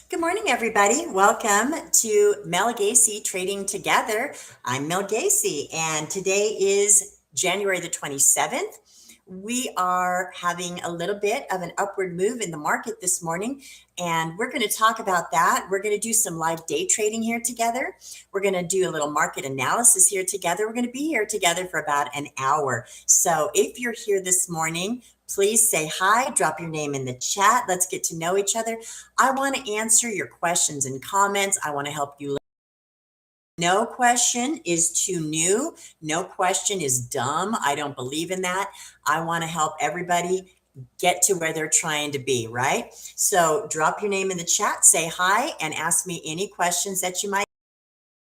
Good morning, everybody. Welcome to Mel Gacee Trading Together. I'm Mel Gacee, and today is January the 27th. We are having a little bit of an upward move in the market this morning, and we're going to talk about that. We're going to do some live day trading here together. We're going to do a little market analysis here together. We're going to be here together for about an hour. So if you're here this morning, please say hi, drop your name in the chat. Let's get to know each other. I want to answer your questions and comments. I want to help you. No question is too new. No question is dumb. I don't believe in that. I want to help everybody get to where they're trying to be, right? So drop your name in the chat, say hi, and ask me any questions that you might.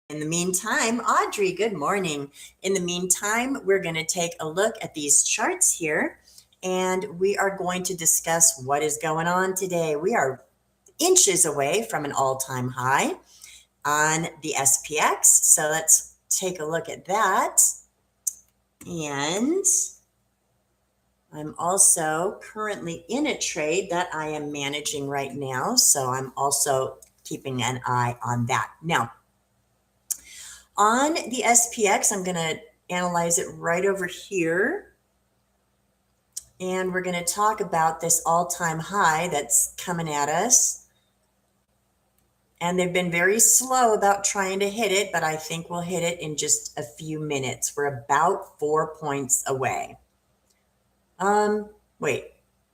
In the meantime, Audrey, good morning. In the meantime, we're going to take a look at these charts here, and we are going to discuss what is going on today. We are inches away from an all-time high on the SPX. So let's take a look at that. And I'm also currently in a trade that I am managing right now. So I'm also keeping an eye on that. Now, on the SPX, I'm going to analyze it right over here. And we're going to talk about this all-time high that's coming at us. And they've been very slow about trying to hit it, but I think we'll hit it in just a few minutes. We're about 4 points away. Wait,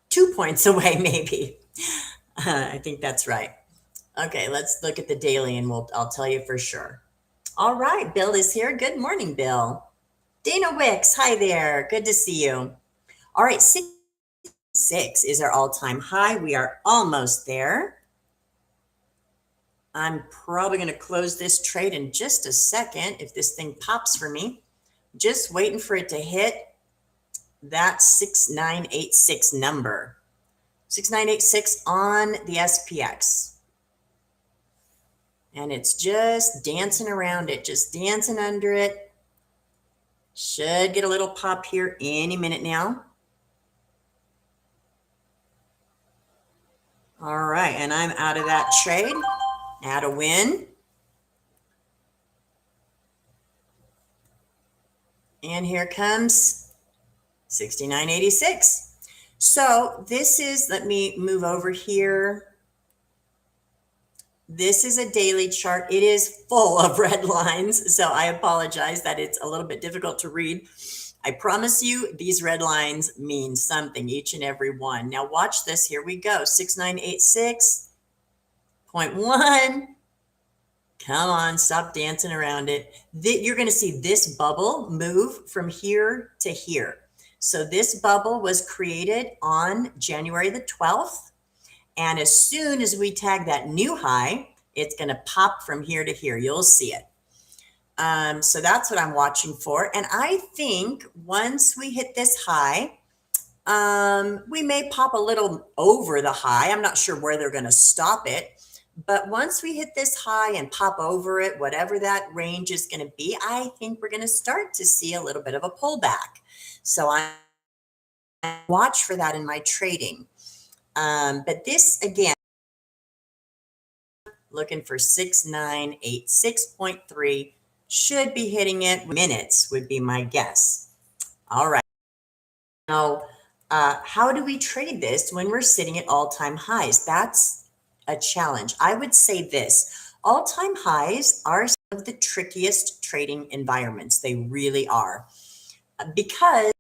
2 points away, maybe. I think that's right. Okay, let's look at the daily and I'll tell you for sure. All right, Bill is here. Good morning, Bill. Dana Wicks, hi there. Good to see you. All right, 66 is our all-time high. We are almost there. I'm probably going to close this trade in just a second if this thing pops for me. Just waiting for it to hit that 6986 number. 6986 on the SPX. And it's just dancing around it, just dancing under it. Should get a little pop here any minute now. All right, and I'm out of that trade. Add a win. And here comes 6986. So this is, let me move over here. This is a daily chart. It is full of red lines, so I apologize that it's a little bit difficult to read. I promise you these red lines mean something, each and every one. Now watch this. Here we go. 6986.1. Come on, stop dancing around it. You're going to see this bubble move from here to here. So this bubble was created on January the 12th. And as soon as we tag that new high, it's going to pop from here to here. You'll see it. So that's what I'm watching for. And I think once we hit this high, we may pop a little over the high. I'm not sure where they're going to stop it. But once we hit this high and pop over it, whatever that range is going to be, I think we're going to start to see a little bit of a pullback. So I watch for that in my trading. But this, again, looking for 6986.3, should be hitting it. Minutes would be my guess. All right. Now, how do we trade this when we're sitting at all-time highs? That's a challenge. I would say this. All-time highs are some of the trickiest trading environments. They really are. Because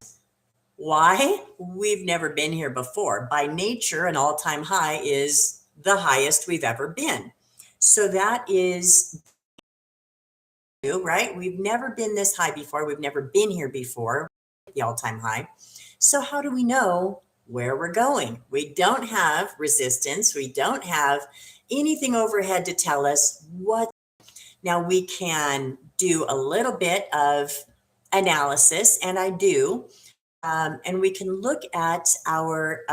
why? We've never been here before. By nature, an all-time high is the highest we've ever been. So that is, right? We've never been this high before. We've never been here before, the all-time high. So how do we know where we're going? We don't have resistance. We don't have anything overhead to tell us what. Now we can do a little bit of analysis, and I do. And we can look at our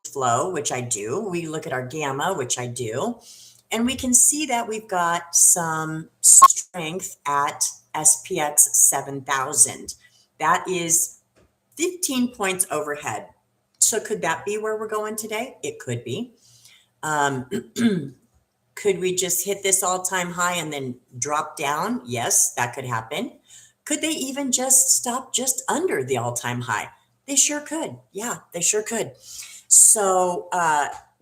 flow, which I do. We look at our gamma, which I do. And we can see that we've got some strength at SPX 7000. That is 15 points overhead. So could that be where we're going today? It could be. Could we just hit this all-time high and then drop down? Yes, that could happen. Could they even just stop just under the all-time high? They sure could. Yeah, they sure could. So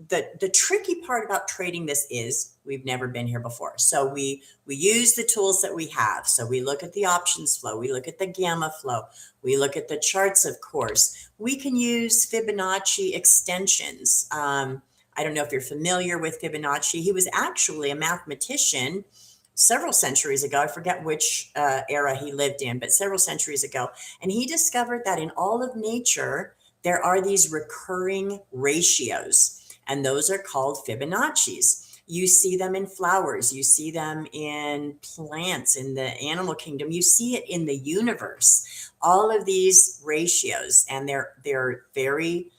the tricky part about trading this is we've never been here before. So we use the tools that we have. So we look at the options flow, we look at the gamma flow, we look at the charts, of course. We can use Fibonacci extensions. I don't know if you're familiar with Fibonacci. He was actually a mathematician several centuries ago. I forget which era he lived in, but several centuries ago. And he discovered that in all of nature, there are these recurring ratios, and those are called Fibonacci's. You see them in flowers, you see them in plants, in the animal kingdom, you see it in the universe. All of these ratios, and they're very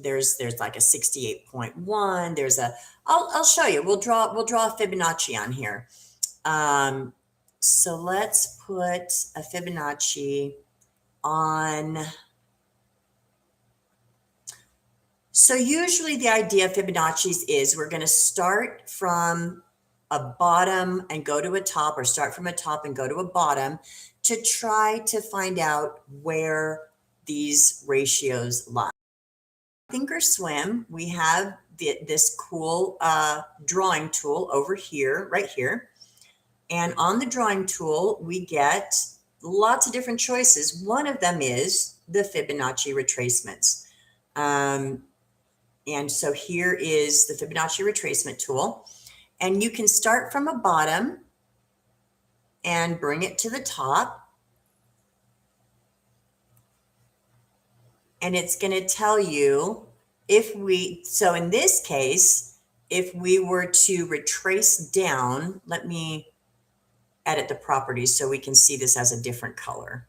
there's like a 68.1. There's a I'll show you. We'll draw a Fibonacci on here. So let's put a Fibonacci on. So usually the idea of Fibonacci's is we're going to start from a bottom and go to a top, or start from a top and go to a bottom to try to find out where these ratios lie. Sink or swim, we have this cool drawing tool over here, right here. And on the drawing tool, we get lots of different choices. One of them is the Fibonacci retracements. And so here is the Fibonacci retracement tool. And you can start from a bottom and bring it to the top. And it's going to tell you so in this case, if we were to retrace down, let me edit the properties so we can see this as a different color.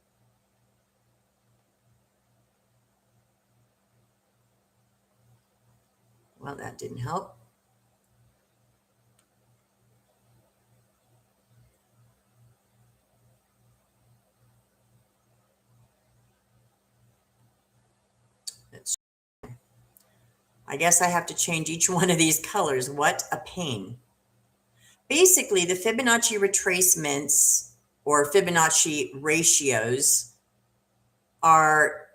Well, that didn't help. I guess I have to change each one of these colors. What a pain. Basically, the Fibonacci retracements or Fibonacci ratios are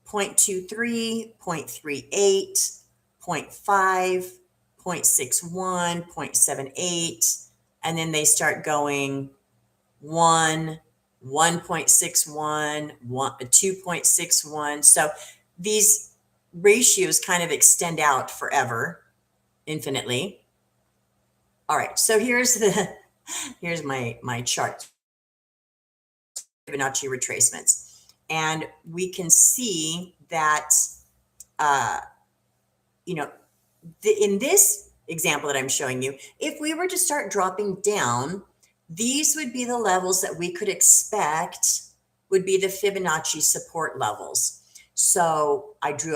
0.23, 0.38, 0.5, 0.61, 0.78, and then they start going 1, 1.61, 2.61. So these ratios kind of extend out forever, infinitely. All right, so here's my chart, Fibonacci retracements, and we can see that in this example that I'm showing you, if we were to start dropping down, these would be the levels that we could expect would be the Fibonacci support levels. So I drew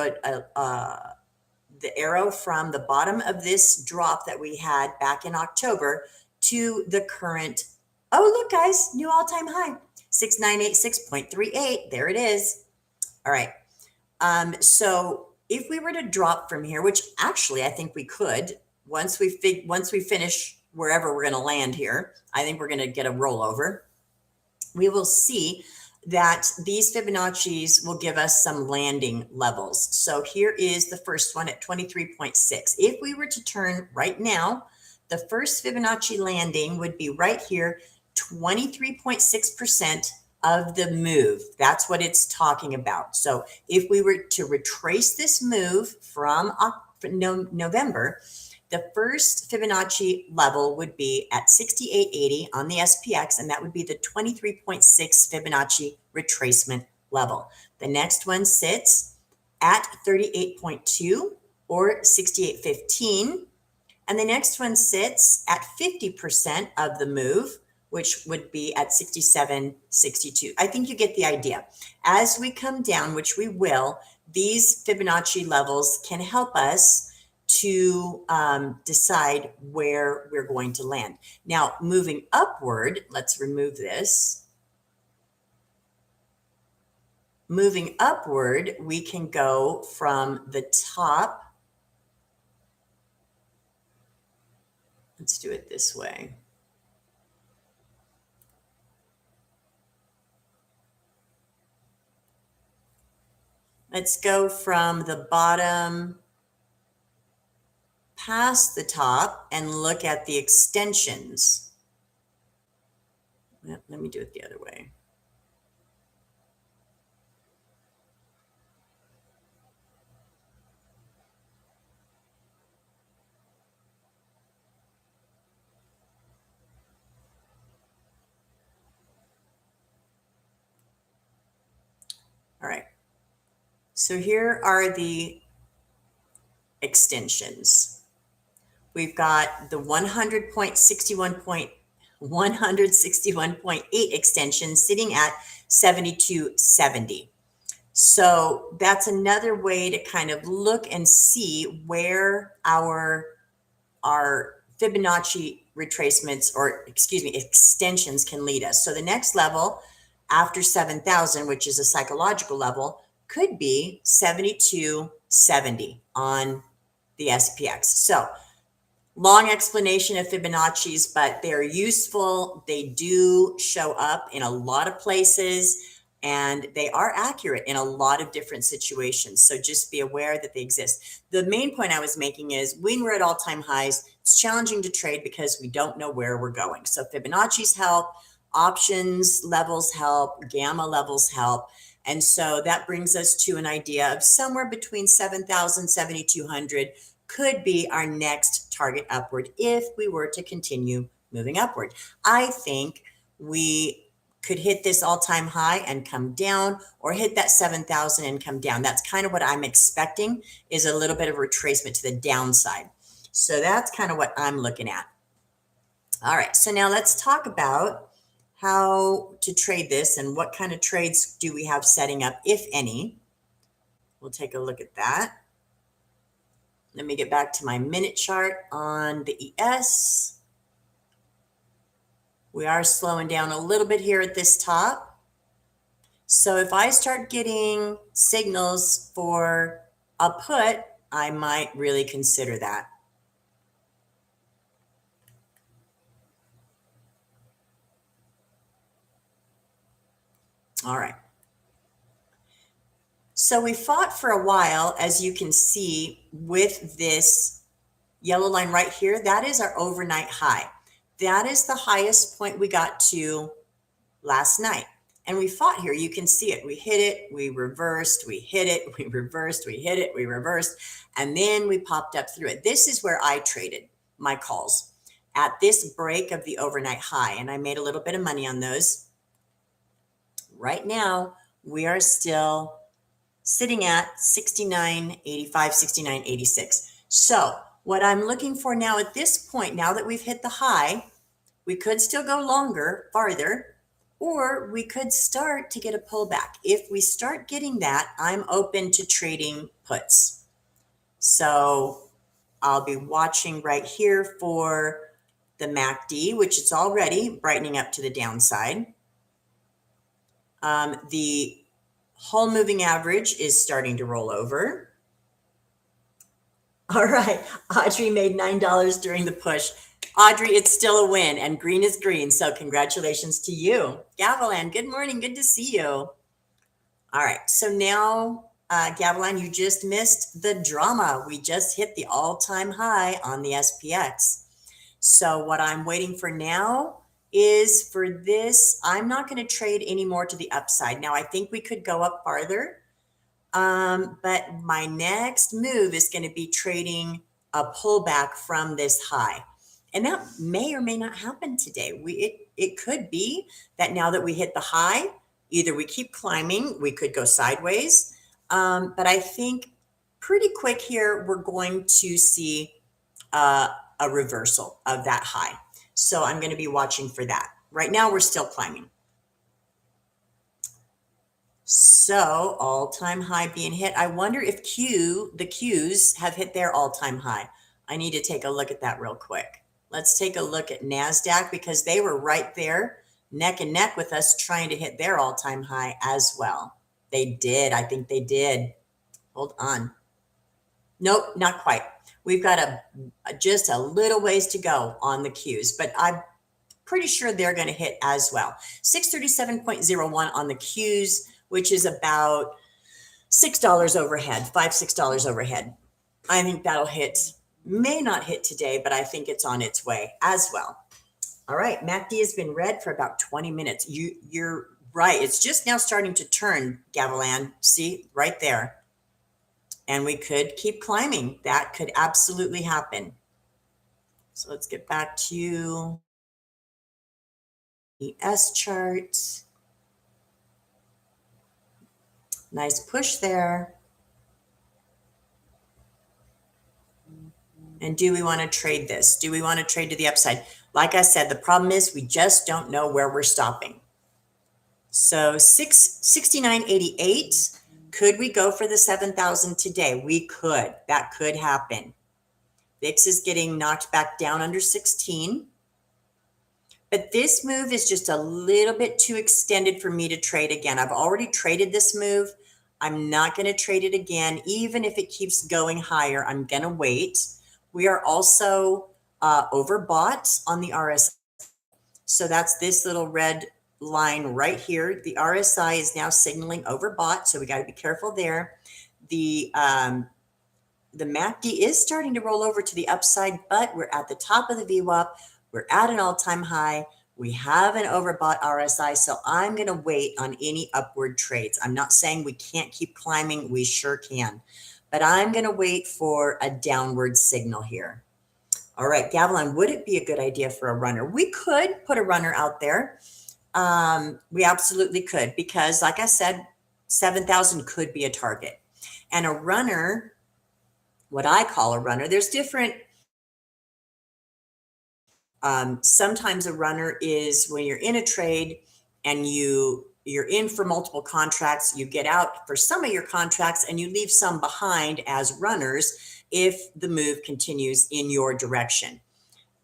the arrow from the bottom of this drop that we had back in October to the current, oh, look, guys, new all-time high, 6986.38. There it is. All right. So if we were to drop from here, which actually I think we could, once we finish wherever we're going to land here, I think we're going to get a rollover. We will see that these Fibonacci's will give us some landing levels. So here is the first one at 23.6. If we were to turn right now, the first Fibonacci landing would be right here, 23.6% of the move. That's what it's talking about. So if we were to retrace this move from November, the first Fibonacci level would be at 6880 on the SPX, and that would be the 23.6 Fibonacci retracement level. The next one sits at 38.2 or 6815, and the next one sits at 50% of the move, which would be at 6762. I think you get the idea. As we come down, which we will, these Fibonacci levels can help us to decide where we're going to land. Now, moving upward, let's remove this. Moving upward, we can go from the top Let's do it this way. Let's go from the bottom past the top and look at the extensions. Let me do it the other way. All right. So here are the extensions. We've got the 161.8 extension sitting at 7270. So that's another way to kind of look and see where our Fibonacci retracements, or excuse me, extensions can lead us. So the next level after 7,000, which is a psychological level, could be 7270 on the SPX. So long explanation of Fibonacci's, but they're useful. They do show up in a lot of places, and they are accurate in a lot of different situations. So just be aware that they exist. The main point I was making is when we're at all-time highs, it's challenging to trade because we don't know where we're going. So Fibonacci's help, options levels help, gamma levels help. And so that brings us to an idea of somewhere between 7,000, 7,200 could be our next target upward if we were to continue moving upward. I think we could hit this all-time high and come down, or hit that 7,000 and come down. That's kind of what I'm expecting, is a little bit of retracement to the downside. So that's kind of what I'm looking at. All right, so now let's talk about how to trade this and what kind of trades do we have setting up, if any. We'll take a look at that. Let me get back to my minute chart on the ES. We are slowing down a little bit here at this top. So if I start getting signals for a put, I might really consider that. All right. So we fought for a while, as you can see with this yellow line right here. That is our overnight high. That is the highest point we got to last night. And we fought here. You can see it. We hit it, we reversed, we hit it, we reversed, we hit it, we reversed, and then we popped up through it. This is where I traded my calls, at this break of the overnight high. And I made a little bit of money on those. Right now, we are still sitting at 69.85, 69.86. So what I'm looking for now at this point, now that we've hit the high, we could still go longer, farther, or we could start to get a pullback. If we start getting that, I'm open to trading puts. So I'll be watching right here for the MACD, which is already brightening up to the downside. The whole moving average is starting to roll over. All right, Audrey made $9 during the push. Audrey, it's still a win, and green is green, so congratulations to you. Gavilan, good morning, good to see you. All right, so now, Gavilan, you just missed the drama. We just hit the all-time high on the SPX. So what I'm waiting for now is for this. I'm not going to trade anymore to the upside. Now, I think we could go up farther, but my next move is going to be trading a pullback from this high. And that may or may not happen today. It could be that now that we hit the high, either we keep climbing, we could go sideways. But I think pretty quick here, we're going to see a reversal of that high. So I'm going to be watching for that. Right now, we're still climbing. So all-time high being hit. I wonder if the Qs have hit their all-time high. I need to take a look at that real quick. Let's take a look at NASDAQ, because they were right there neck and neck with us trying to hit their all-time high as well. They did. I think they did. Hold on. Nope, not quite. We've got just a little ways to go on the Qs, but I'm pretty sure they're going to hit as well. 637.01 on the Qs, which is about $6 overhead, $6 overhead. I think that'll hit, may not hit today, but I think it's on its way as well. All right, MACD has been red for about 20 minutes. You're right. It's just now starting to turn, Gavilan. See, right there. And we could keep climbing. That could absolutely happen. So let's get back to the S chart. Nice push there. And do we want to trade this? Do we want to trade to the upside? Like I said, the problem is we just don't know where we're stopping. So 69.88. Could we go for the 7,000 today? We could. That could happen. VIX is getting knocked back down under 16. But this move is just a little bit too extended for me to trade again. I've already traded this move. I'm not going to trade it again. Even if it keeps going higher, I'm going to wait. We are also overbought on the RSI. So that's this little red line right here. The RSI is now signaling overbought, so we got to be careful there. The MACD is starting to roll over to the upside, but we're at the top of the VWAP. We're at an all-time high. We have an overbought RSI, so I'm going to wait on any upward trades. I'm not saying we can't keep climbing. We sure can, but I'm going to wait for a downward signal here. All right, Gavilan, would it be a good idea for a runner? We could put a runner out there. We absolutely could, because like I said, 7,000 could be a target. And a runner, what I call a runner, there's different. Sometimes a runner is when you're in a trade and you're in for multiple contracts, you get out for some of your contracts and you leave some behind as runners if the move continues in your direction.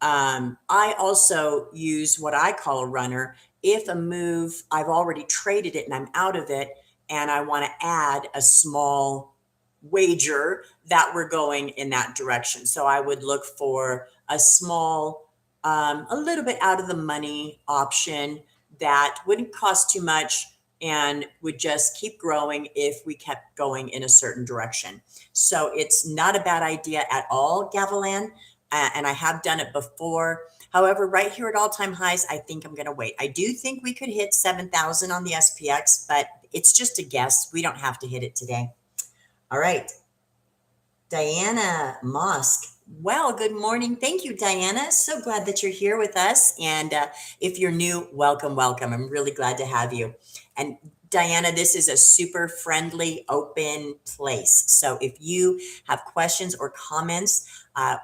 I also use what I call a runner if a move, I've already traded it and I'm out of it, and I want to add a small wager that we're going in that direction. So I would look for a small, a little bit out of the money option that wouldn't cost too much and would just keep growing if we kept going in a certain direction. So it's not a bad idea at all, Gavilan, and I have done it before. However, right here at all-time highs, I think I'm going to wait. I do think we could hit 7,000 on the SPX, but it's just a guess. We don't have to hit it today. All right. Diana Mosk. Well, good morning. Thank you, Diana. So glad that you're here with us. And if you're new, welcome, welcome. I'm really glad to have you. And Diana, this is a super friendly, open place. So if you have questions or comments,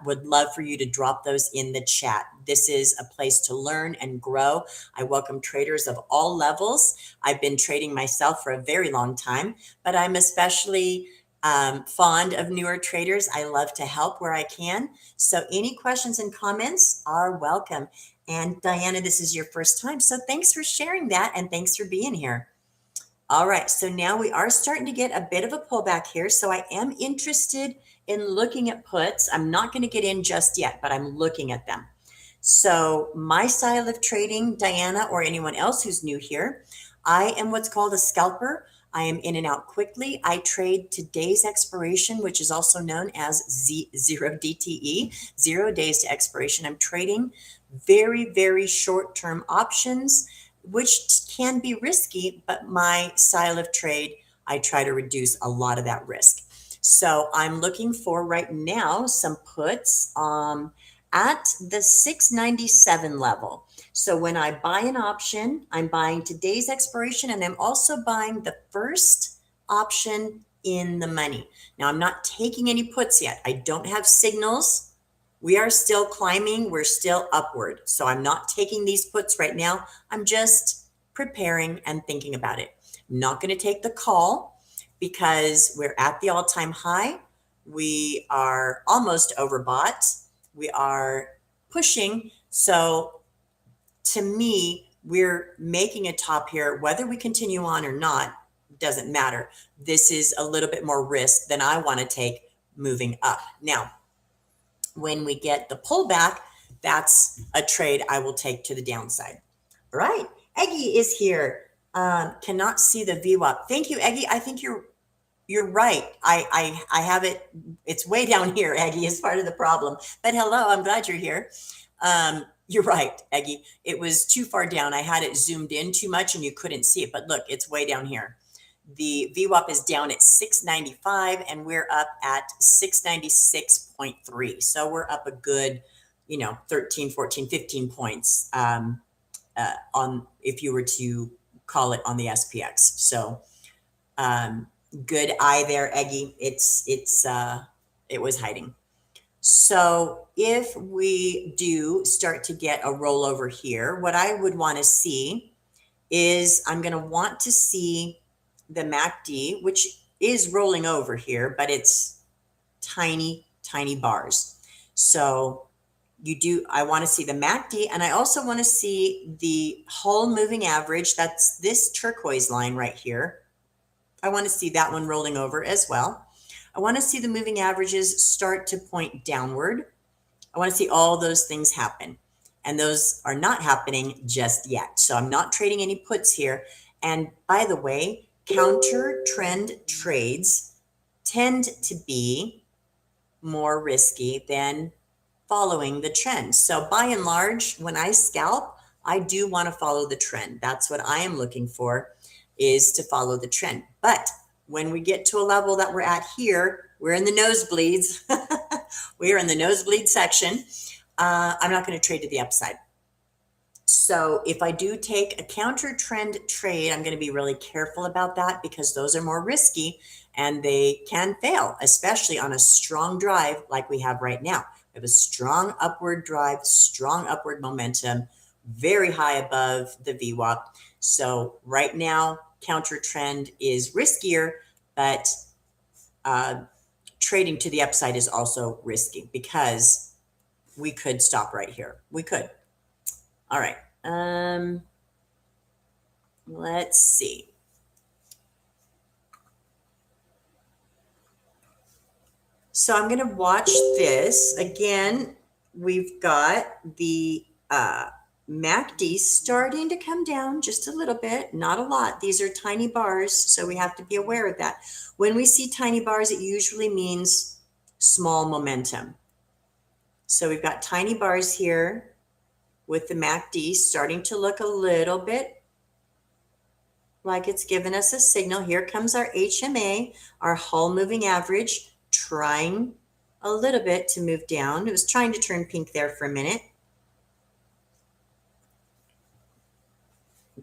would love for you to drop those in the chat. This is a place to learn and grow. I welcome traders of all levels. I've been trading myself for a very long time, but I'm especially fond of newer traders. I love to help where I can. So any questions and comments are welcome. And Diana, this is your first time. So thanks for sharing that. And thanks for being here. All right. So now we are starting to get a bit of a pullback here. So I am interested in looking at puts. I'm not going to get in just yet, but I'm looking at them. So my style of trading, Diana, or anyone else who's new here, I am what's called a scalper. I am in and out quickly. I trade today's expiration, which is also known as zero DTE, 0 days to expiration. I'm trading very, very short-term options, which can be risky, but my style of trade, I try to reduce a lot of that risk. So I'm looking for right now some puts at the 697 level. So when I buy an option, I'm buying today's expiration, and I'm also buying the first option in the money. Now, I'm not taking any puts yet. I don't have signals. We are still climbing. We're still upward. So I'm not taking these puts right now. I'm just preparing and thinking about it. I'm not going to take the call because we're at the all-time high. We are almost overbought. We are pushing. So to me, we're making a top here. Whether we continue on or not doesn't matter. This is a little bit more risk than I want to take moving up. Now, When we get the pullback, that's a trade I will take to the downside. All right, Eggy is here. Cannot see the VWAP. Thank you, Eggy. I think you're right. I have it. It's way down here, Eggy, is part of the problem. But hello, I'm glad you're here. You're right, Eggy. It was too far down. I had it zoomed in too much and you couldn't see it. But look, it's way down here. The VWAP is down at 695 and we're up at 696.3. So we're up a good, 13, 14, 15 points on if you were to call it on the SPX. So good eye there, Eggy. It was hiding. So if we do start to get a rollover here, what I would want to see is I'm going to want to see the MACD, which is rolling over here, but it's tiny, tiny bars. So I want to see the MACD, and I also want to see the whole moving average. That's this turquoise line right here. I want to see that one rolling over as well. I want to see the moving averages start to point downward. I want to see all those things happen. And those are not happening just yet. So I'm not trading any puts here. And by the way, counter trend trades tend to be more risky than following the trend. So by and large, when I scalp, I do want to follow the trend. That's what I am looking for, is to follow the trend. But when we get to a level that we're at here, we're in the nosebleeds. We're in the nosebleed section. I'm not going to trade to the upside. So if I do take a counter trend trade, I'm going to be really careful about that because those are more risky and they can fail, especially on a strong drive like we have right now. We have a strong upward drive, strong upward momentum, very high above the VWAP. So right now, counter trend is riskier, but trading to the upside is also risky because we could stop right here. We could. All right. Let's see. So I'm going to watch this. Again, we've got the MACD starting to come down just a little bit, not a lot. These are tiny bars, so we have to be aware of that. When we see tiny bars, it usually means small momentum. So we've got tiny bars here with the MACD starting to look a little bit like it's given us a signal. Here comes our HMA, our whole moving average, trying a little bit to move down. It was trying to turn pink there for a minute.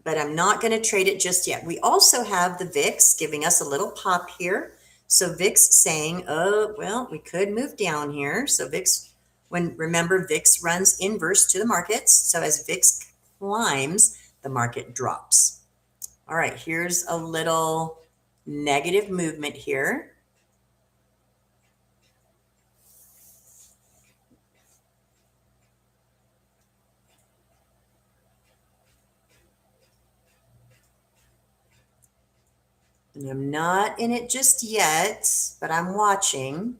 But I'm not going to trade it just yet. We also have the VIX giving us a little pop here. So VIX saying, oh, well, we could move down here. So VIX, remember, VIX runs inverse to the markets. So as VIX climbs, the market drops. All right, here's a little negative movement here. And I'm not in it just yet, but I'm watching.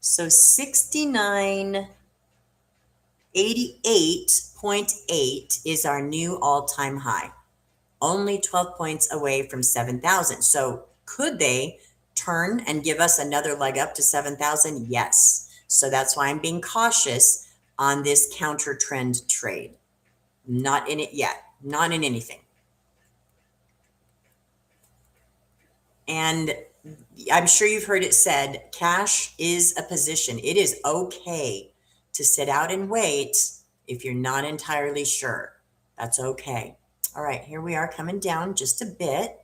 So 6988.8 is our new all-time high. Only 12 points away from 7,000. So could they turn and give us another leg up to 7,000? Yes. So that's why I'm being cautious on this counter trend trade. Not in it yet. Not in anything. And I'm sure you've heard it said, cash is a position. It is okay to sit out and wait if you're not entirely sure. That's okay. All right, here we are coming down just a bit.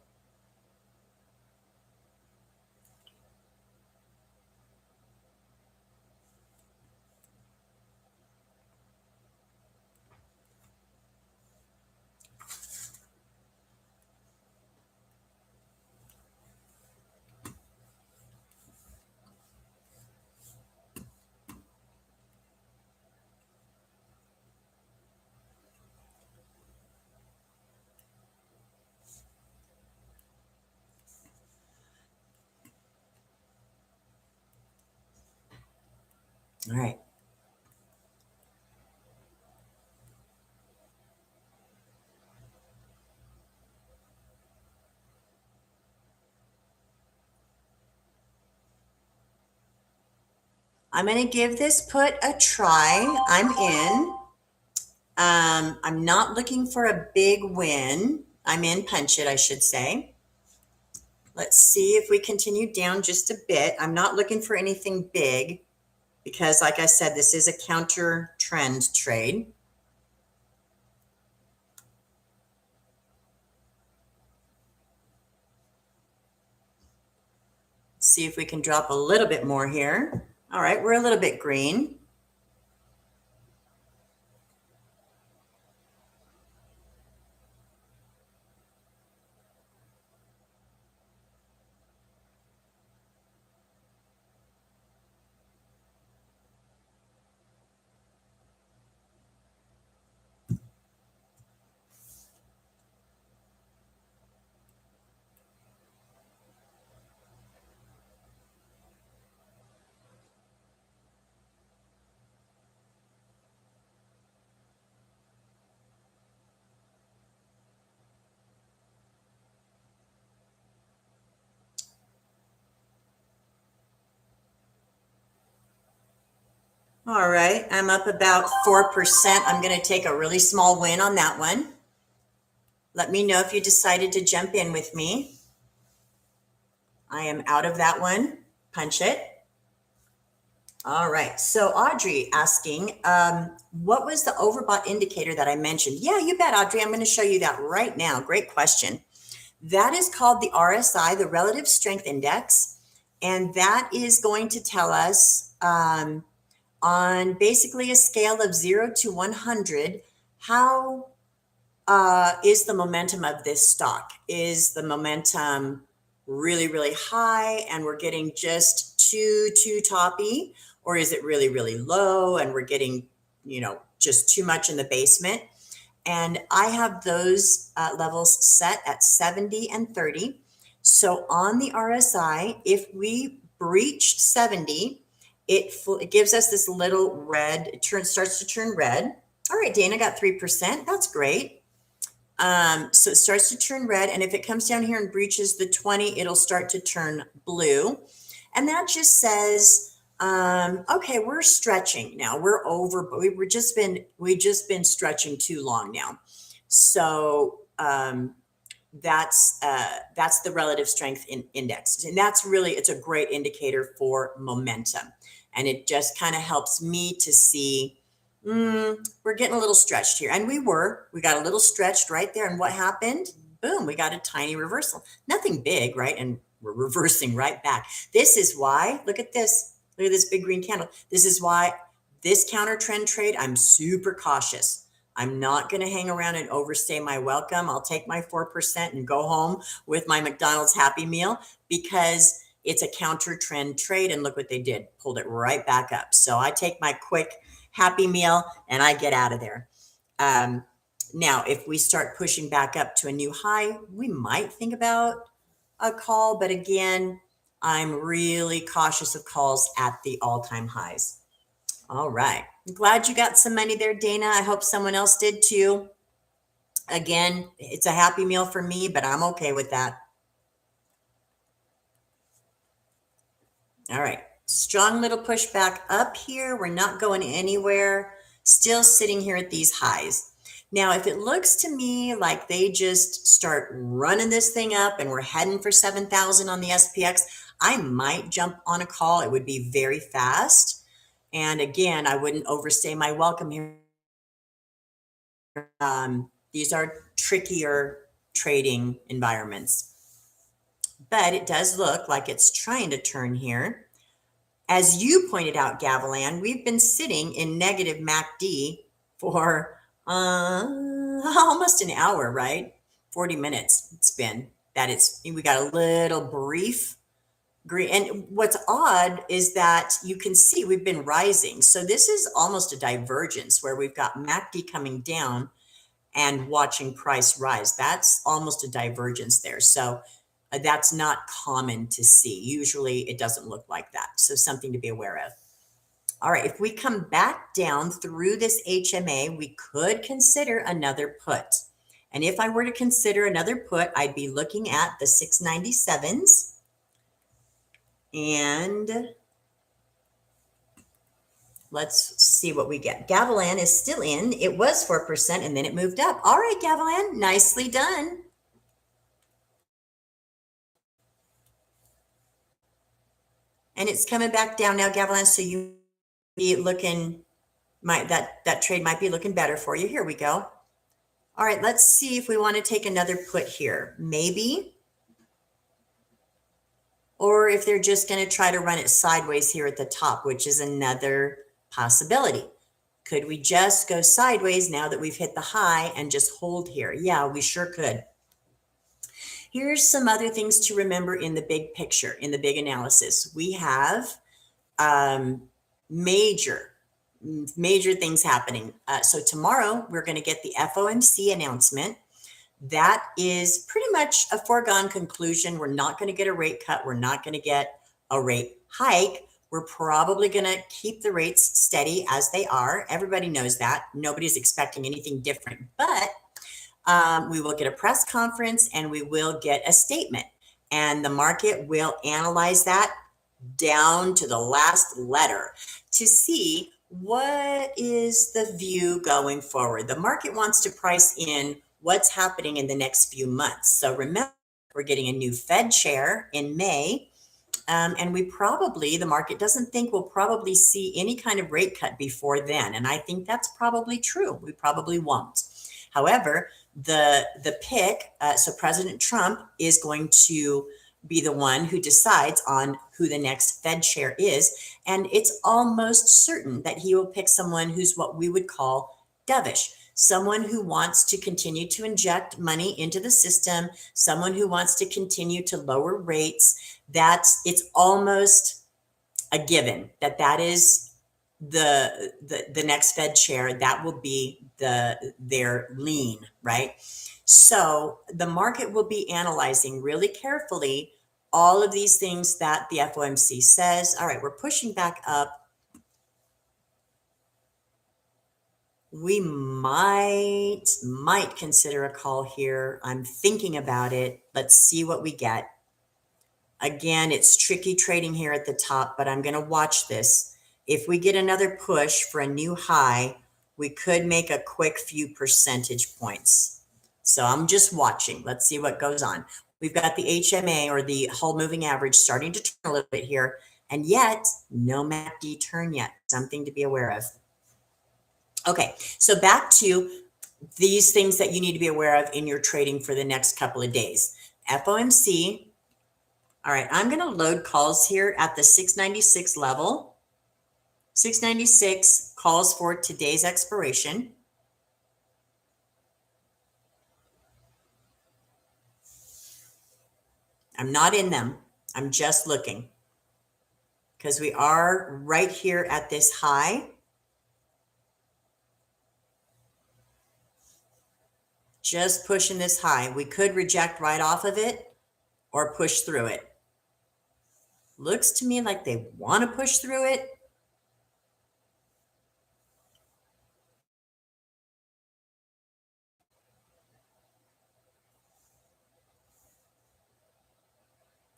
All right. I'm going to give this put a try. I'm in. I'm not looking for a big win. I'm in, punch it, I should say. Let's see if we continue down just a bit. I'm not looking for anything big because, like I said, this is a counter trend trade. See if we can drop a little bit more here. All right, we're a little bit green. All right, I'm up about 4%. I'm going to take a really small win on that one. Let me know if you decided to jump in with me. I am out of that one. Punch it. All right. So Audrey asking, what was the overbought indicator that I mentioned? Yeah, you bet, Audrey. I'm going to show you that right now. Great question. That is called the RSI, the Relative Strength Index. And that is going to tell us on basically a scale of 0 to 100, how is the momentum of this stock? Is the momentum really, really high and we're getting just too toppy? Or is it really, really low and we're getting, just too much in the basement? And I have those levels set at 70 and 30. So on the RSI, if we breach 70, it gives us this little red, starts to turn red. All right, Dana got 3%. That's great. So it starts to turn red. And if it comes down here and breaches the 20, it'll start to turn blue. And that just says, okay, we're stretching now. We're over, but we've just been stretching too long now. So that's the relative strength index, and it's a great indicator for momentum, and it just kind of helps me to see. We're getting a little stretched here, and we got a little stretched right there. And what happened? Boom, we got a tiny reversal. Nothing big, right? And we're reversing right back. This is why, look at this. Look at this big green candle. This is why this counter trend trade, I'm super cautious. I'm not going to hang around and overstay my welcome. I'll take my 4% and go home with my McDonald's Happy Meal because it's a counter trend trade. And look what they did. Pulled it right back up. So I take my quick Happy Meal and I get out of there. Now, if we start pushing back up to a new high, we might think about a call. But again, I'm really cautious of calls at the all-time highs. All right. I'm glad you got some money there, Dana. I hope someone else did too. Again, it's a Happy Meal for me, but I'm okay with that. All right. Strong little push back up here. We're not going anywhere. Still sitting here at these highs. Now, if it looks to me like they just start running this thing up and we're heading for 7,000 on the SPX, I might jump on a call. It would be very fast. And again, I wouldn't overstay my welcome here. These are trickier trading environments. But it does look like it's trying to turn here. As you pointed out, Gavilan, we've been sitting in negative MACD for almost an hour, right? 40 minutes it's been. We got a little brief green. And what's odd is that you can see we've been rising. So this is almost a divergence where we've got MACD coming down and watching price rise. That's almost a divergence there. So that's not common to see. Usually it doesn't look like that. So something to be aware of. All right, if we come back down through this HMA, we could consider another put. And if I were to consider another put, I'd be looking at the 697s. And let's see what we get. Gavilan is still in. It was 4% and then it moved up. All right, Gavilan, nicely done. And it's coming back down now, Gavilan, so you be looking, that trade might be looking better for you. Here we go. All right, let's see if we want to take another put here. Maybe. Or if they're just going to try to run it sideways here at the top, which is another possibility. Could we just go sideways now that we've hit the high and just hold here? Yeah, we sure could. Here's some other things to remember in the big picture, in the big analysis. We have major things happening. So tomorrow we're going to get the FOMC announcement. That is pretty much a foregone conclusion. We're not going to get a rate cut. We're not going to get a rate hike. We're probably going to keep the rates steady as they are. Everybody knows that. Nobody's expecting anything different, but we will get a press conference and we will get a statement, and the market will analyze that down to the last letter to see what is the view going forward. The market wants to price in what's happening in the next few months. So remember, we're getting a new Fed chair in May. And the market doesn't think we'll probably see any kind of rate cut before then. And I think that's probably true. We probably won't. However, the pick, so President Trump is going to be the one who decides on who the next Fed chair is. And it's almost certain that he will pick someone who's what we would call dovish, someone who wants to continue to inject money into the system, someone who wants to continue to lower rates. It's almost a given that is the next Fed chair. That will be their lean, right? So the market will be analyzing really carefully all of these things that the FOMC says. All right, we're pushing back up. We might consider a call here. I'm thinking about it. Let's see what we get. Again, it's tricky trading here at the top, but I'm going to watch this. If we get another push for a new high, we could make a quick few percentage points. So I'm just watching. Let's see what goes on. We've got the HMA, or the Hull Moving Average, starting to turn a little bit here, and yet no MACD turn yet. Something to be aware of. Okay, so back to these things that you need to be aware of in your trading for the next couple of days. FOMC. All right, I'm going to load calls here at the 696 level. 696 calls for today's expiration. I'm not in them. I'm just looking because we are right here at this high. Just pushing this high. We could reject right off of it or push through it. Looks to me like they want to push through it.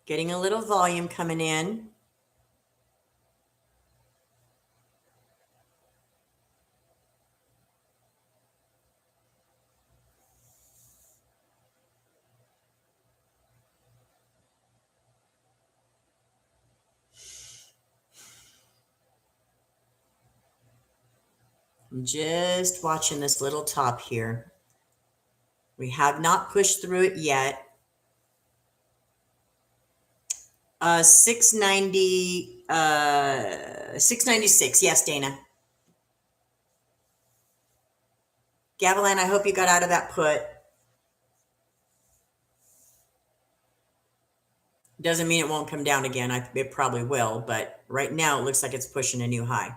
Getting a little volume coming in. I'm just watching this little top here. We have not pushed through it yet. 690, 696. Yes, Dana. Gavilan, I hope you got out of that put. Doesn't mean it won't come down again. It probably will, but right now it looks like it's pushing a new high.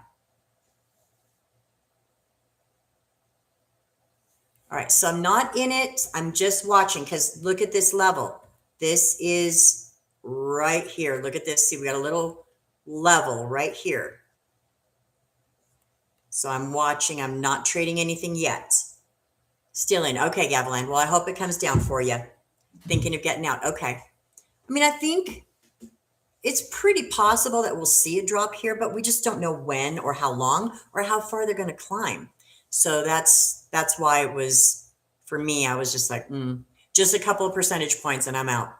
All right, so I'm not in it. I'm just watching because look at this level. This is right here. Look at this. See, we got a little level right here. So I'm watching. I'm not trading anything yet. Still in. Okay, Gavilan. Well, I hope it comes down for you. Thinking of getting out. Okay. I mean, I think it's pretty possible that we'll see a drop here, but we just don't know when or how long or how far they're going to climb. So that's why it was, for me, I was just like, just a couple of percentage points and I'm out.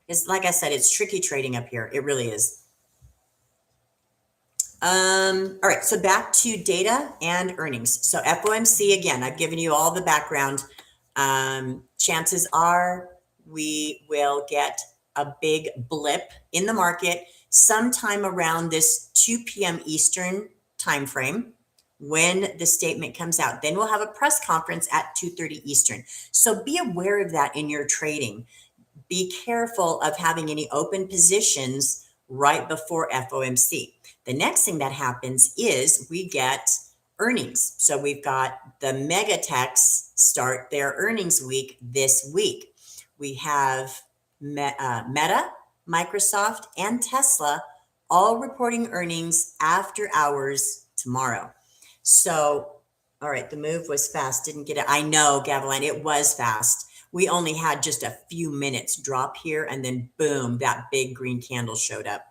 It's like I said, it's tricky trading up here. It really is. All right, so back to data and earnings. So FOMC, again, I've given you all the background. Chances are we will get a big blip in the market sometime around this 2 p.m. Eastern timeframe when the statement comes out. Then we'll have a press conference at 2:30 Eastern. So be aware of that in your trading. Be careful of having any open positions right before FOMC. The next thing that happens is we get earnings. So we've got the mega techs start their earnings week this week. We have Meta, Microsoft, and Tesla all reporting earnings after hours tomorrow. So, all right, the move was fast. Didn't get it. I know, Gavilan, it was fast. We only had just a few minutes drop here, and then boom, that big green candle showed up.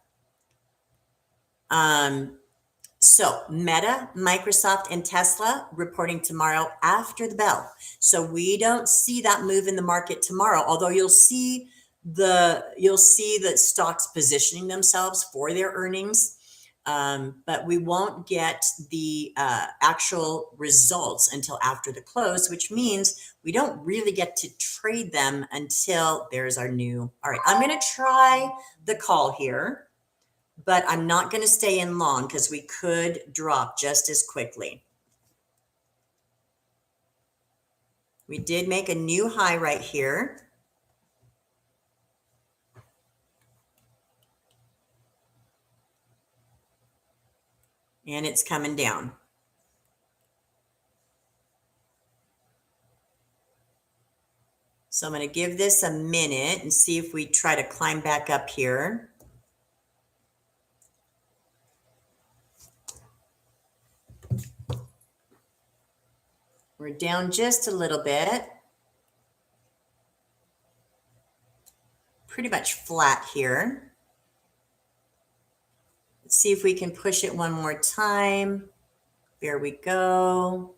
So Meta, Microsoft, and Tesla reporting tomorrow after the bell. So we don't see that move in the market tomorrow, although you'll see the stocks positioning themselves for their earnings. But we won't get the actual results until after the close, which means we don't really get to trade them until there's our new. All right, I'm going to try the call here, but I'm not going to stay in long because we could drop just as quickly. We did make a new high right here. And it's coming down. So I'm going to give this a minute and see if we try to climb back up here. We're down just a little bit. Pretty much flat here. Let's see if we can push it one more time. There we go.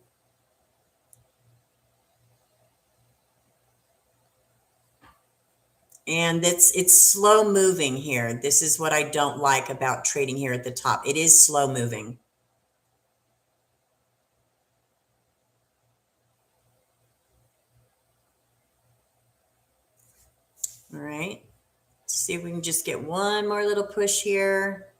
And it's slow moving here. This is what I don't like about trading here at the top. It is slow moving. All right. Let's see if we can just get one more little push here.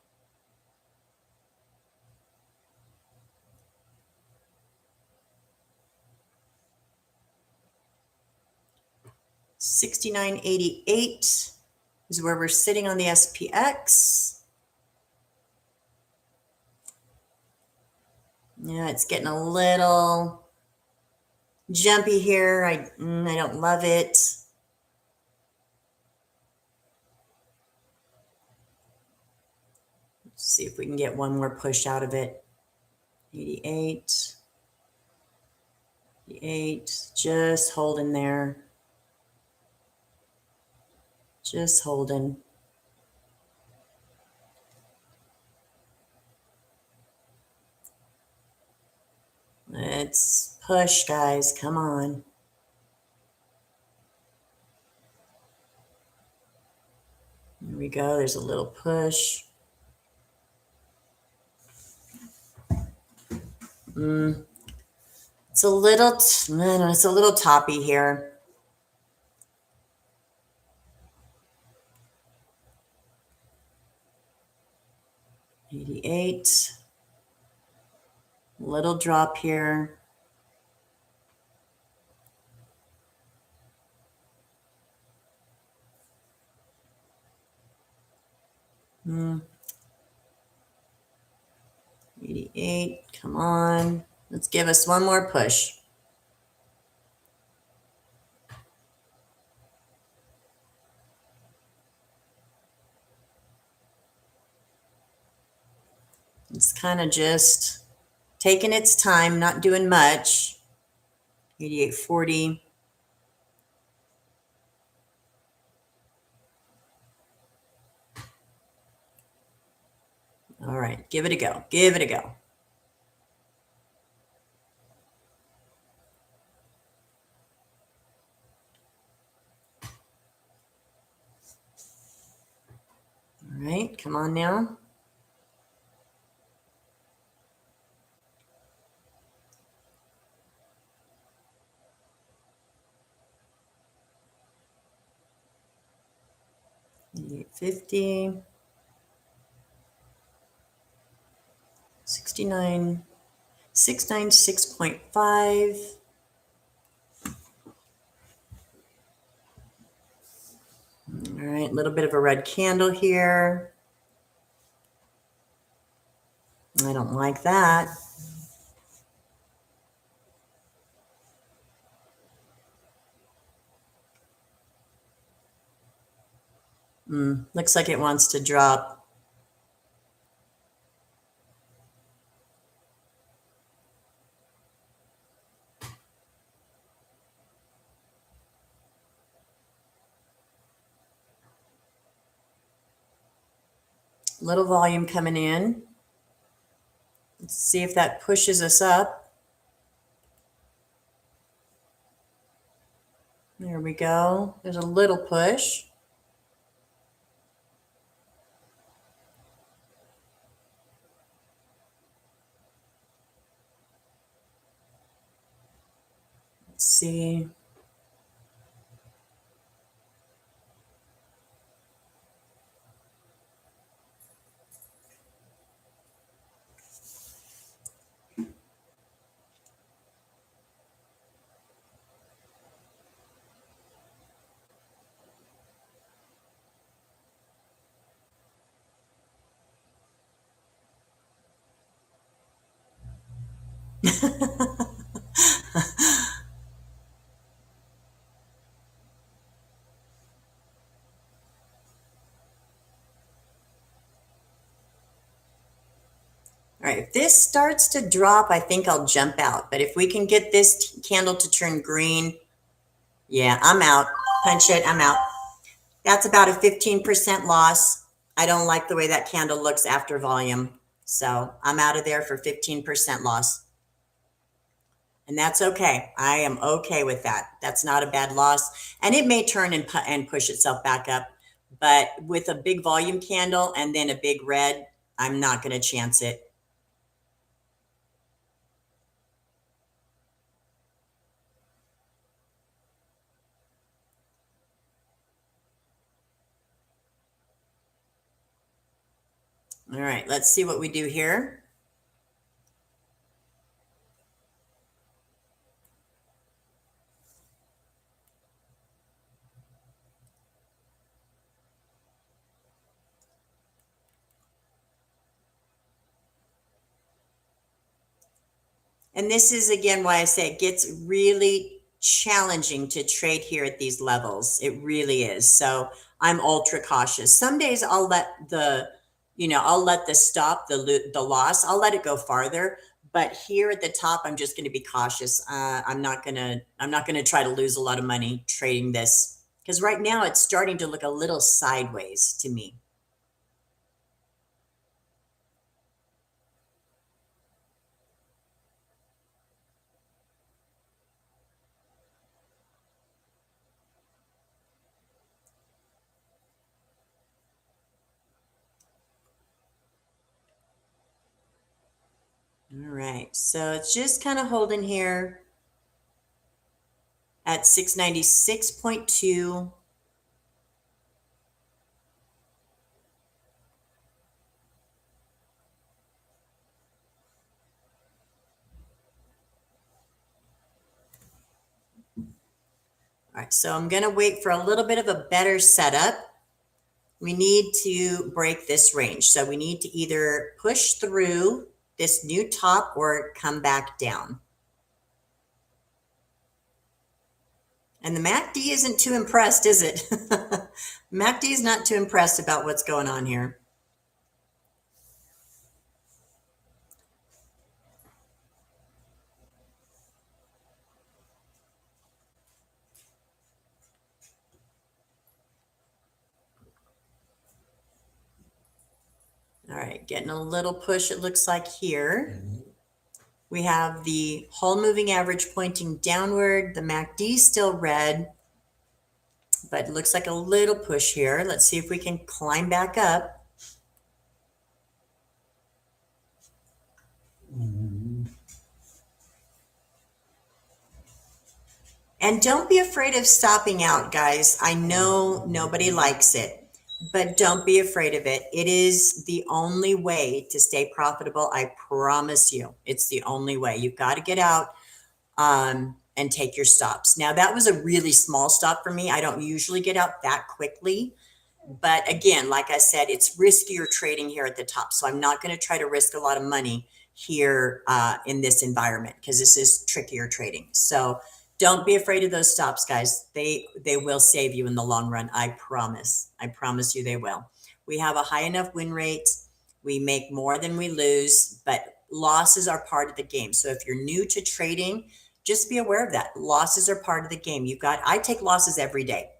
$69.88 is where we're sitting on the SPX. Yeah, it's getting a little jumpy here. I don't love it. Let's see if we can get one more push out of it. 88, 88, just holding there. Just holding. Let's push, guys. Come on. There we go. There's a little push. It's a little toppy here. $88. Little drop here. Hmm. 88. Come on. Let's give us one more push. It's kind of just taking its time, not doing much. 88.40. All right, give it a go. Give it a go. All right, come on now. $8.50. 69. 696.5. All right, a little bit of a red candle here. I don't like that. Looks like it wants to drop. Little volume coming in. Let's see if that pushes us up. There we go. There's a little push. Let's see. All right, if this starts to drop, I think I'll jump out. But if we can get this candle to turn green, yeah, I'm out. Punch it, I'm out. That's about a 15% loss. I don't like the way that candle looks after volume. So I'm out of there for 15% loss. And that's okay. I am okay with that. That's not a bad loss. And it may turn and push itself back up. But with a big volume candle and then a big red, I'm not going to chance it. All right, let's see what we do here. And this is, again, why I say it gets really challenging to trade here at these levels. It really is. So I'm ultra cautious. Some days I'll let I'll let the stop, the loss, I'll let it go farther. But here at the top, I'm just going to be cautious. I'm not gonna try to lose a lot of money trading this, because right now it's starting to look a little sideways to me. All right, so it's just kind of holding here at 696.2. All right, so I'm going to wait for a little bit of a better setup. We need to break this range. So we need to either push through this new top or come back down. And the MACD isn't too impressed, is it? MACD is not too impressed about what's going on here. getting a little push, it looks like here. We have the whole moving average pointing downward, the MACD still red, but it looks like a little push here. Let's see if we can climb back up. And don't be afraid of stopping out, guys. I know nobody likes it, but don't be afraid of it. It is the only way to stay profitable. I promise you, it's the only way. You've got to get out and take your stops. Now, that was a really small stop for me. I don't usually get out that quickly. But again, like I said, it's riskier trading here at the top. So I'm not going to try to risk a lot of money here in this environment because this is trickier trading. So don't be afraid of those stops, guys. They will save you in the long run. I promise. I promise you they will. We have a high enough win rate. We make more than we lose, but losses are part of the game. So if you're new to trading, just be aware of that. Losses are part of the game. I take losses every day.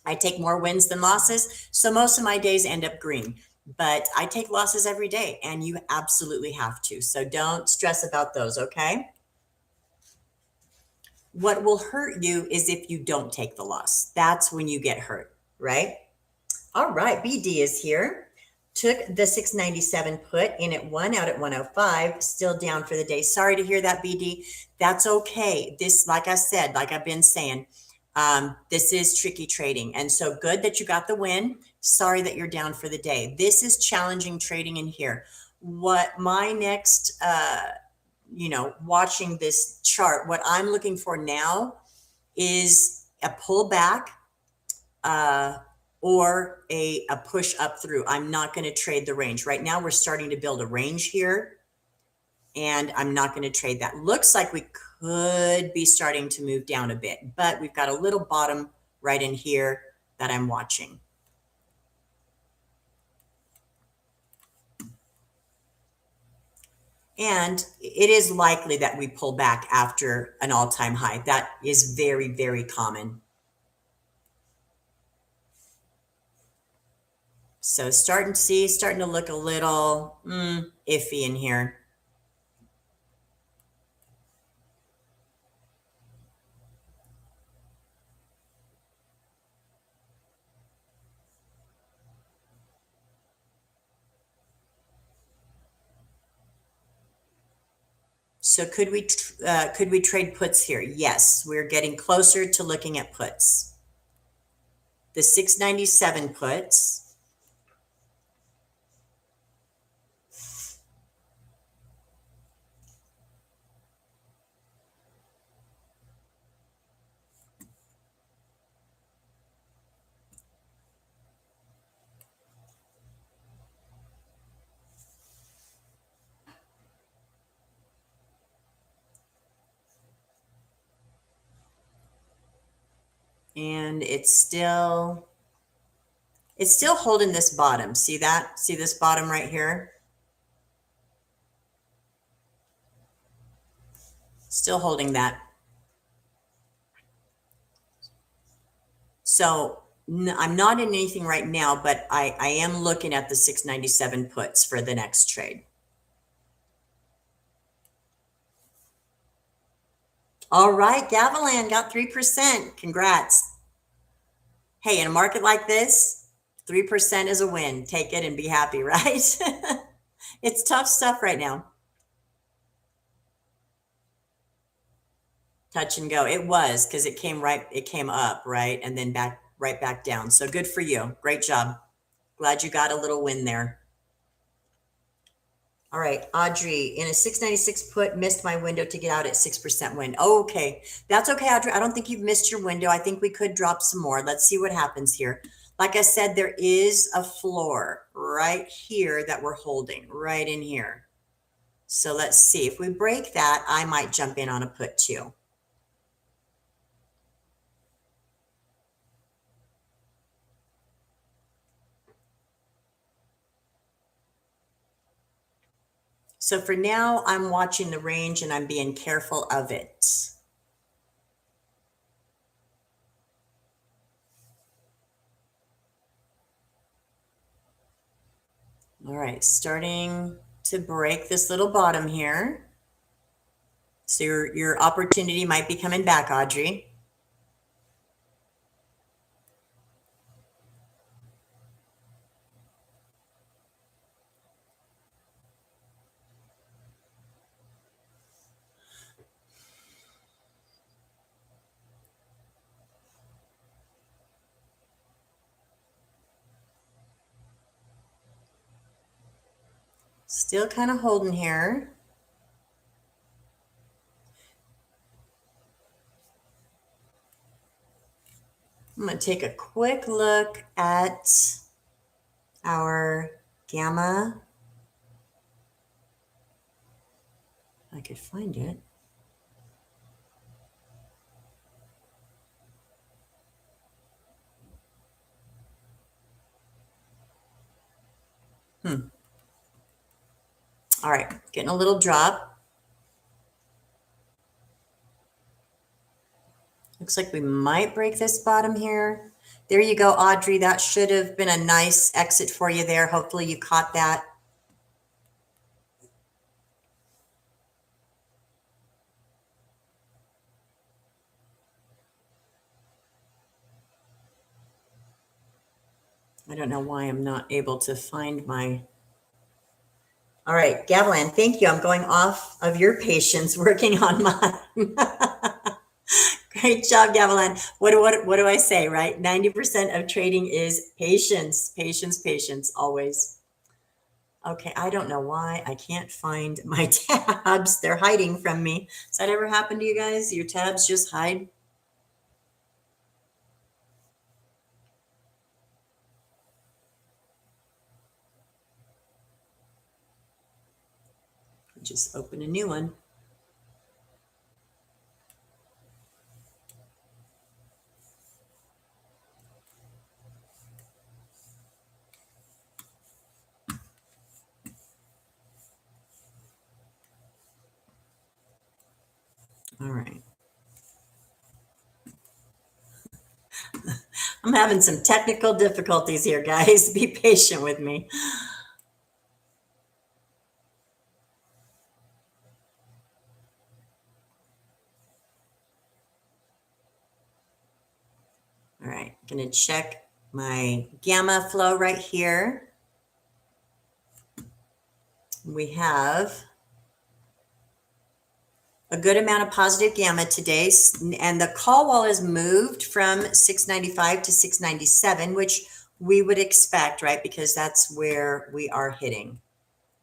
I take more wins than losses. So most of my days end up green, but I take losses every day and you absolutely have to. So don't stress about those, okay? What will hurt you is if you don't take the loss. That's when you get hurt, right? All right, BD is here. Took the 697 put in at 1 out at 105, still down for the day. Sorry to hear that, BD. That's okay. This, like I said, like I've been saying, this is tricky trading. And so good that you got the win. Sorry that you're down for the day. This is challenging trading in here. What my next, watching this chart, what I'm looking for now is a pullback or a push up through. I'm not going to trade the range. Right now, we're starting to build a range here, and I'm not going to trade that. Looks like we could be starting to move down a bit, but we've got a little bottom right in here that I'm watching. And it is likely that we pull back after an all-time high. That is very, very common. So starting to look a little iffy in here. So could we trade puts here? Yes, we're getting closer to looking at puts. The 697 puts. And it's still holding this bottom. See that? See this bottom right here? Still holding that. So I'm not in anything right now, but I am looking at the 697 puts for the next trade. All right, Gavilan got 3%. Congrats. Hey, in a market like this, 3% is a win. Take it and be happy, right? It's tough stuff right now. Touch and go. It was because it came up, right? And then right back down. So good for you. Great job. Glad you got a little win there. All right, Audrey, in a 696 put, missed my window to get out at 6% win. Oh, okay. That's okay, Audrey. I don't think you've missed your window. I think we could drop some more. Let's see what happens here. Like I said, there is a floor right here that we're holding, right in here. So let's see. If we break that, I might jump in on a put too. So for now, I'm watching the range and I'm being careful of it. All right, starting to break this little bottom here. So your opportunity might be coming back, Audrey. Still kind of holding here. I'm going to take a quick look at our gamma. If I could find it. All right, getting a little drop. Looks like we might break this bottom here. There you go, Audrey. That should have been a nice exit for you there. Hopefully you caught that. I don't know why I'm not able to find my... All right, Gavilan, thank you. I'm going off of your patience working on mine. Great job, Gavilan. What do I say, right? 90% of trading is patience, patience, patience, always. Okay, I don't know why I can't find my tabs. They're hiding from me. Does that ever happen to you guys? Your tabs just hide? Just open a new one. All right. I'm having some technical difficulties here, guys. Be patient with me. All right, gonna check my gamma flow right here. We have a good amount of positive gamma today, and the call wall is moved from 695 to 697, which we would expect, right? Because that's where we are hitting.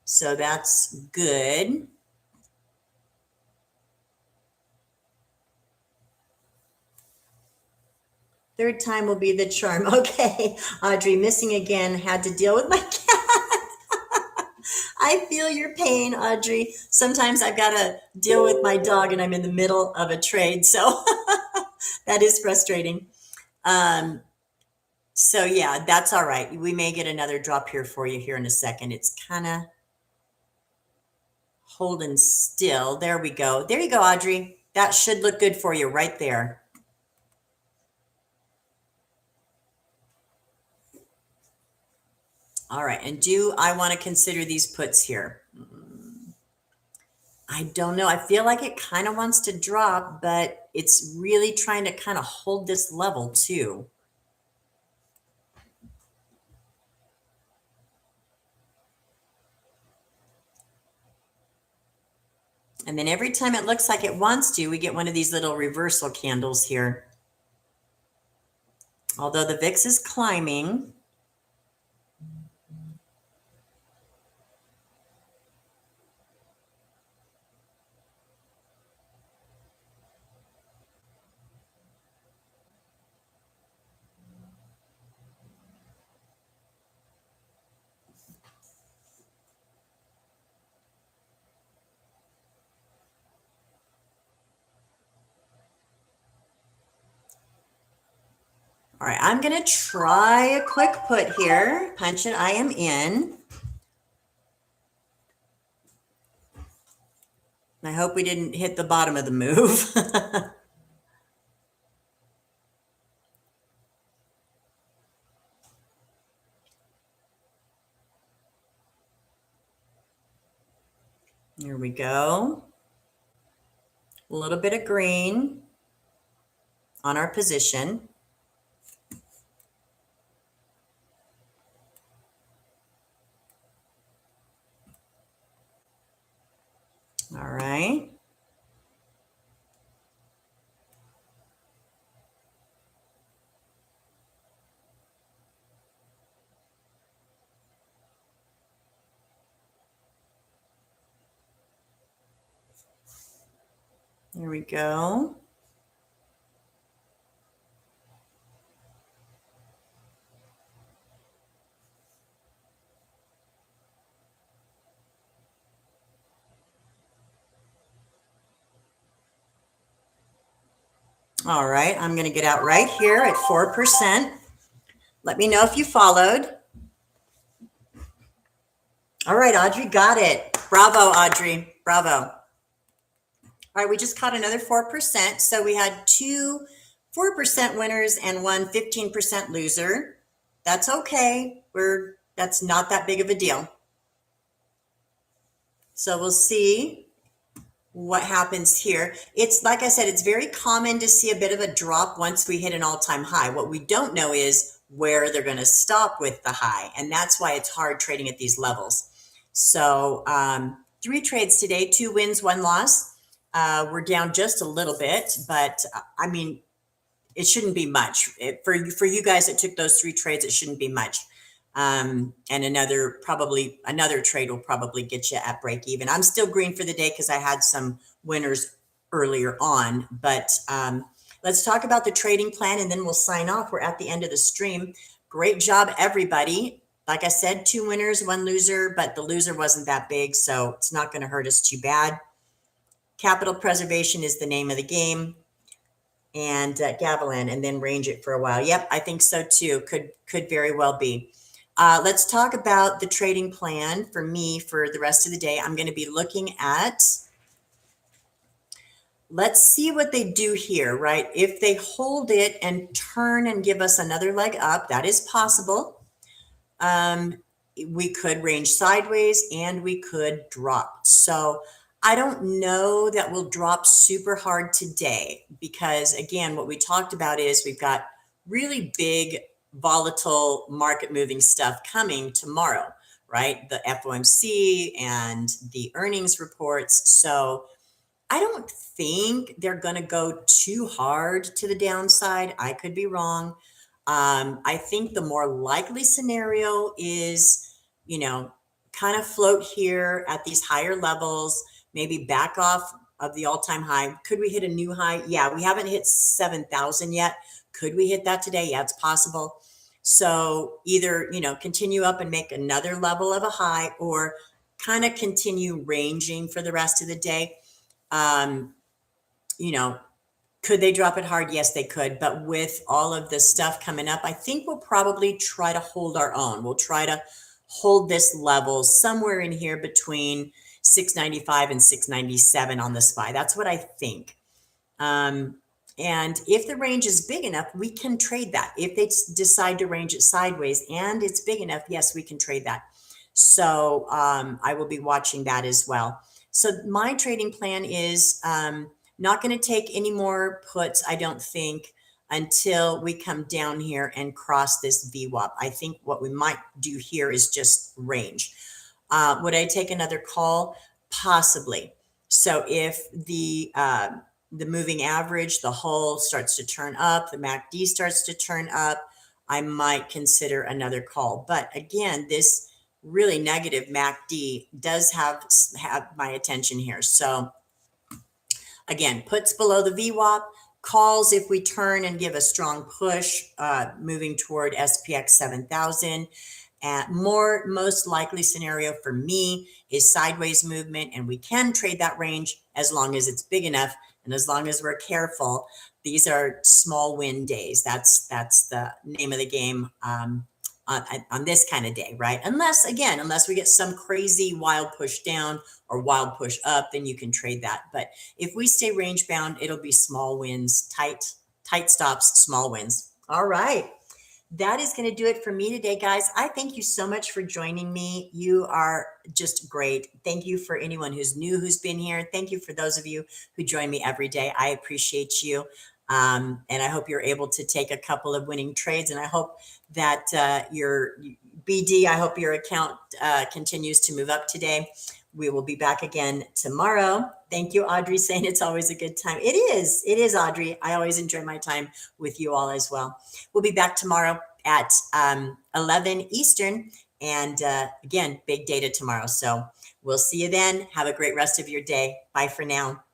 So that's good. Third time will be the charm. Okay, Audrey, missing again, had to deal with my cat. I feel your pain, Audrey. Sometimes I've got to deal with my dog and I'm in the middle of a trade. So that is frustrating. So yeah, that's all right. We may get another drop here for you here in a second. It's kind of holding still. There we go. There you go, Audrey. That should look good for you right there. All right, and do I want to consider these puts here? I don't know. I feel like it kind of wants to drop, but it's really trying to kind of hold this level too. And then every time it looks like it wants to, we get one of these little reversal candles here. Although the VIX is climbing. All right, I'm going to try a quick put here. Punch it, I am in. I hope we didn't hit the bottom of the move. Here we go. A little bit of green on our position. All right. There we go. All right, I'm going to get out right here at 4%. Let me know if you followed. All right, Audrey got it. Bravo, Audrey. Bravo. All right, we just caught another 4%. So we had two 4% winners and one 15% loser. That's okay. That's not that big of a deal. So we'll see what happens here. It's like I said, it's very common to see a bit of a drop once we hit an all-time high. What we don't know is where they're going to stop with the high. And that's why it's hard trading at these levels. So 3 trades today, 2 wins, 1 loss. We're down just a little bit, but I mean, it shouldn't be much. For you guys that took those 3 trades, it shouldn't be much. And another trade will probably get you at break even. I'm still green for the day because I had some winners earlier on, but let's talk about the trading plan and then we'll sign off. We're at the end of the stream. Great job, everybody. Like I said, 2 winners, 1 loser, but the loser wasn't that big, so it's not going to hurt us too bad. Capital preservation is the name of the game. And Gavilan, and then range it for a while. Yep, I think so too. Could very well be. Let's talk about the trading plan for me for the rest of the day. I'm going to be looking at, let's see what they do here, right? If they hold it and turn and give us another leg up, that is possible. We could range sideways and we could drop. So I don't know that we'll drop super hard today because, again, what we talked about is we've got really big volatile market moving stuff coming tomorrow, right? The FOMC and the earnings reports. So I don't think they're going to go too hard to the downside. I could be wrong. I think the more likely scenario is, kind of float here at these higher levels, maybe back off of the all-time high. Could we hit a new high? Yeah, we haven't hit 7,000 yet. Could we hit that today? Yeah, it's possible. So either, continue up and make another level of a high or kind of continue ranging for the rest of the day. Could they drop it hard? Yes, they could. But with all of this stuff coming up, I think we'll probably try to hold our own. We'll try to hold this level somewhere in here between 695 and 697 on the SPY. That's what I think. And if the range is big enough, we can trade that. If they decide to range it sideways and it's big enough, yes, we can trade that. So I will be watching that as well. So my trading plan is not going to take any more puts, I don't think, until we come down here and cross this VWAP. I think what we might do here is just range. Would I take another call? Possibly. So if the moving average, the whole starts to turn up, the MACD starts to turn up, I might consider another call. But again, this really negative MACD does have my attention here. So again, puts below the VWAP, calls if we turn and give a strong push, moving toward SPX 7000. Most likely scenario for me is sideways movement, and we can trade that range as long as it's big enough and as long as we're careful. These are small win days. That's the name of the game on this kind of day, right? Unless we get some crazy wild push down or wild push up, then you can trade that. But if we stay range bound, it'll be small wins, tight stops, small wins. All right. that is going to do it for me today, guys. I thank you so much for joining me. You are just great. Thank you for anyone who's new, who's been here. Thank you for those of you who join me every day. I appreciate you. And I hope you're able to take a couple of winning trades. And I hope that your BD, I hope your account continues to move up today. We will be back again tomorrow. Thank you, Audrey, saying it's always a good time. It is. It is, Audrey. I always enjoy my time with you all as well. We'll be back tomorrow at 11 Eastern. And again, big data tomorrow. So we'll see you then. Have a great rest of your day. Bye for now.